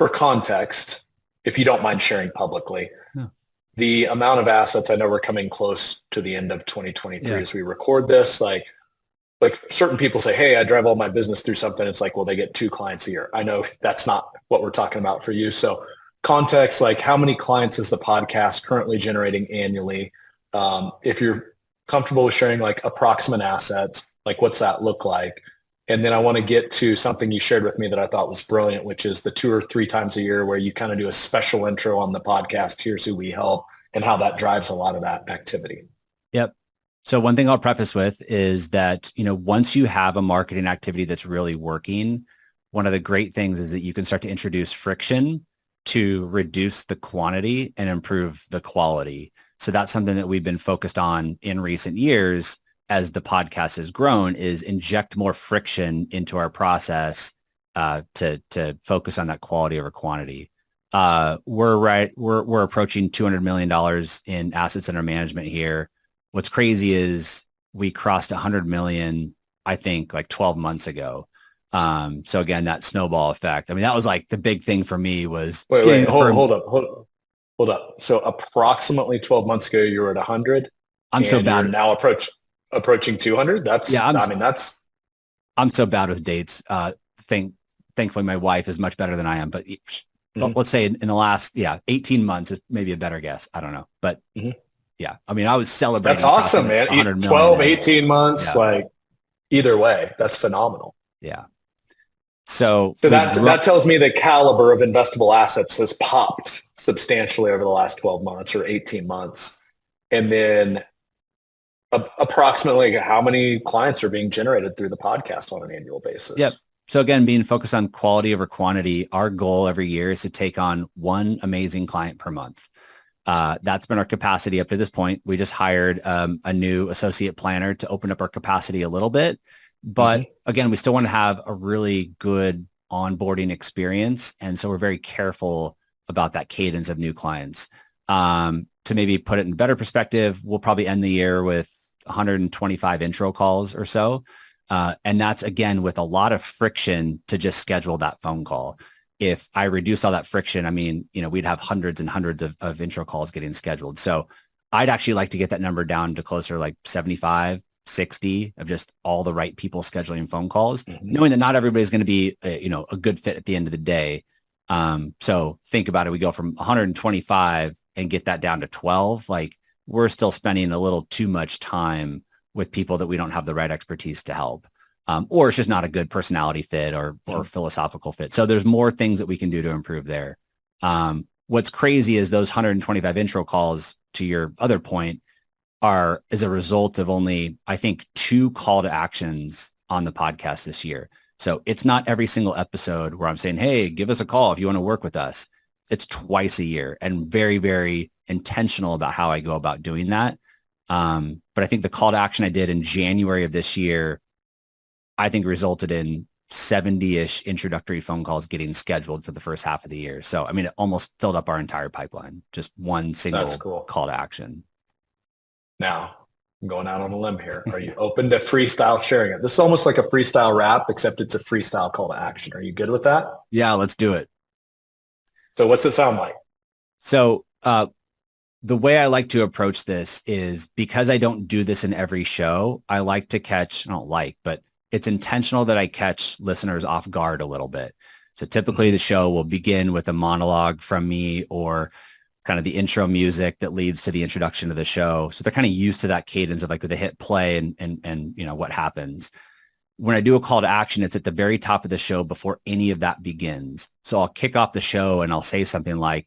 for context, if you don't mind sharing publicly, Yeah. the amount of assets, I know we're coming close to the end of 2023 Yeah. as we record this, like certain people say, hey, I drive all my business through something. It's like, well, they get 2 clients a year. I know that's not what we're talking about for you. So context, like how many clients is the podcast currently generating annually? If you're comfortable with sharing like approximate assets, like what's that look like? And then I want to get to something you shared with me that I thought was brilliant, which is the 2 or 3 times a year where you kind of do a special intro on the podcast. Here's who we help and how that drives a lot of that activity. Yep. So one thing I'll preface with is that, once you have a marketing activity that's really working, one of the great things is that you can start to introduce friction to reduce the quantity and improve the quality. So that's something that we've been focused on in recent years as the podcast has grown, is inject more friction into our process to focus on that quality over quantity. We're approaching $200 million in assets under management here. What's crazy is we crossed 100 million, I think, like 12 months ago. So again, that snowball effect. I mean, that was like the big thing for me was hold up. So approximately 12 months ago, you were at 100. I'm so bad. You're now approaching 200. I'm so bad with dates. Thankfully, my wife is much better than I am. But let's say in the last 18 months is maybe a better guess. I don't know, but. Yeah. I mean, I was celebrating. That's awesome, man. 12, 18 months, like either way, that's phenomenal. Yeah. So that tells me the caliber of investable assets has popped substantially over the last 12 months or 18 months. And then approximately how many clients are being generated through the podcast on an annual basis? Yep. So again, being focused on quality over quantity, our goal every year is to take on 1 amazing client per month. That's been our capacity up to this point. We just hired a new associate planner to open up our capacity a little bit. But again, we still want to have a really good onboarding experience. And so we're very careful about that cadence of new clients. To maybe put it in better perspective, we'll probably end the year with 125 intro calls or so. And that's, again, with a lot of friction to just schedule that phone call. If I reduce all that friction, I mean, we'd have hundreds and hundreds of intro calls getting scheduled. So I'd actually like to get that number down to closer like 75, 60 of just all the right people scheduling phone calls, knowing that not everybody's going to be, a good fit at the end of the day. So think about it. We go from 125 and get that down to 12. Like, we're still spending a little too much time with people that we don't have the right expertise to help. Or it's just not a good personality fit or philosophical fit. So there's more things that we can do to improve there. What's crazy is those 125 intro calls, to your other point, are as a result of only, I think, 2 call to actions on the podcast this year. So it's not every single episode where I'm saying, hey, give us a call if you want to work with us. It's twice a year, and very, very intentional about how I go about doing that. But I think the call to action I did in January of this year, I think resulted in 70-ish introductory phone calls getting scheduled for the first half of the year. So, I mean, it almost filled up our entire pipeline, just one single call to action. Now, I'm going out on a limb here. Are you open to freestyle sharing it? This is almost like a freestyle rap, except it's a freestyle call to action. Are you good with that? Yeah, let's do it. So what's it sound like? So the way I like to approach this is, because I don't do this in every show, I like to catch, but it's intentional that I catch listeners off guard a little bit. So typically the show will begin with a monologue from me or kind of the intro music that leads to the introduction of the show. So they're kind of used to that cadence of like, with a hit play and what happens. When I do a call to action, it's at the very top of the show before any of that begins. So I'll kick off the show and I'll say something like,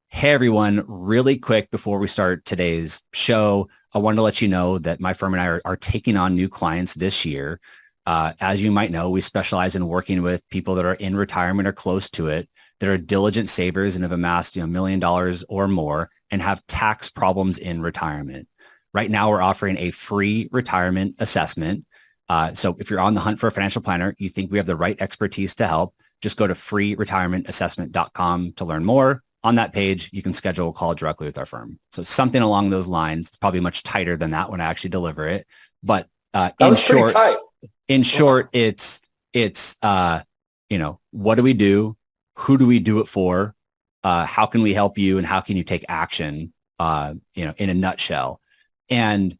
hey, everyone, really quick before we start today's show, I wanted to let you know that my firm and I are taking on new clients this year. As you might know, we specialize in working with people that are in retirement or close to it, that are diligent savers and have amassed $1 million or more and have tax problems in retirement. Right now, we're offering a free retirement assessment. So if you're on the hunt for a financial planner, you think we have the right expertise to help, just go to freeretirementAssessment.com to learn more. On that page, you can schedule a call directly with our firm. So something along those lines. It's probably much tighter than that when I actually deliver it. But in short, it's what do we do? who do we do it for? How can we help you? And how can you take action, in a nutshell? And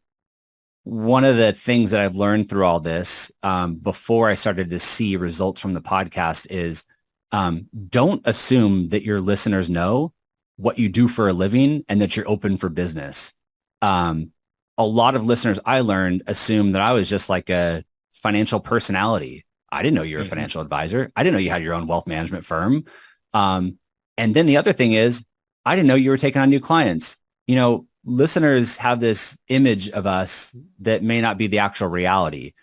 one of the things that I've learned through all this, before I started to see results from the podcast is, don't assume that your listeners know what you do for a living and that you're open for business. A lot of listeners I learned assumed that I was just like a financial personality. I didn't know you were a financial advisor. I didn't know you had your own wealth management firm. And then the other thing is, I didn't know you were taking on new clients. Listeners have this image of us that may not be the actual reality.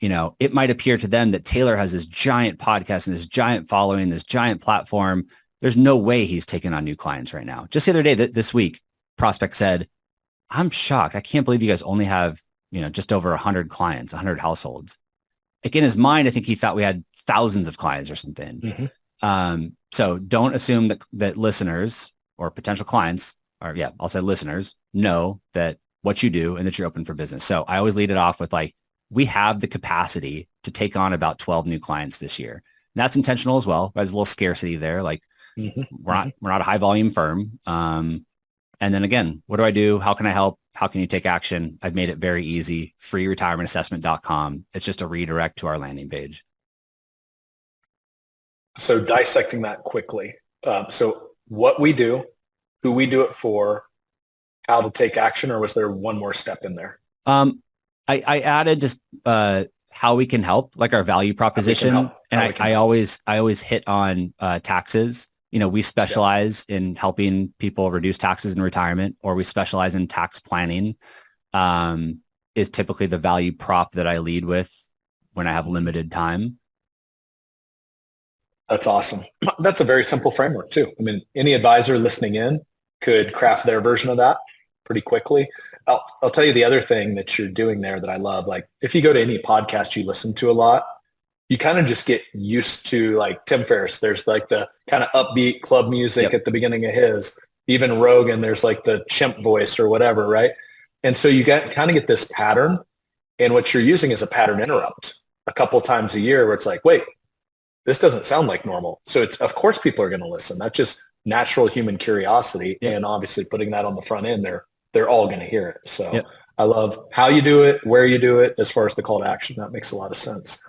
It might appear to them that Taylor has this giant podcast and this giant following, this giant platform. There's no way he's taking on new clients right now. Just the other day, this week, prospect said, I'm shocked. I can't believe you guys only have, just over 100 clients, 100 households. Like in his mind, I think he thought we had thousands of clients or something. So don't assume that listeners or potential clients, or I'll say listeners, know that what you do and that you're open for business. So I always lead it off with we have the capacity to take on about 12 new clients this year. And that's intentional as well. There's a little scarcity there. We're not a high volume firm. And then again, what do I do? How can I help? How can you take action? I've made it very easy. freeretirementAssessment.com. It's just a redirect to our landing page. So dissecting that quickly. So what we do, who we do it for, how to take action, or was there one more step in there? I added just how we can help, like our value proposition. And I always hit on taxes. We specialize in helping people reduce taxes in retirement, or we specialize in tax planning, is typically the value prop that I lead with when I have limited time. That's awesome. That's a very simple framework too. I mean, any advisor listening in could craft their version of that pretty quickly. I'll tell you the other thing that you're doing there that I love. Like if you go to any podcast you listen to a lot, you kind of just get used to Tim Ferriss. There's the kind of upbeat club music at the beginning of his. Even Rogan, there's the chimp voice or whatever, right? And so you kind of get this pattern, and what you're using is a pattern interrupt a couple times a year where it's wait, this doesn't sound like normal. So of course people are going to listen. That's just natural human curiosity. And obviously putting that on the front end, they're all going to hear it. So I love how you do it, where you do it, as far as the call to action. That makes a lot of sense.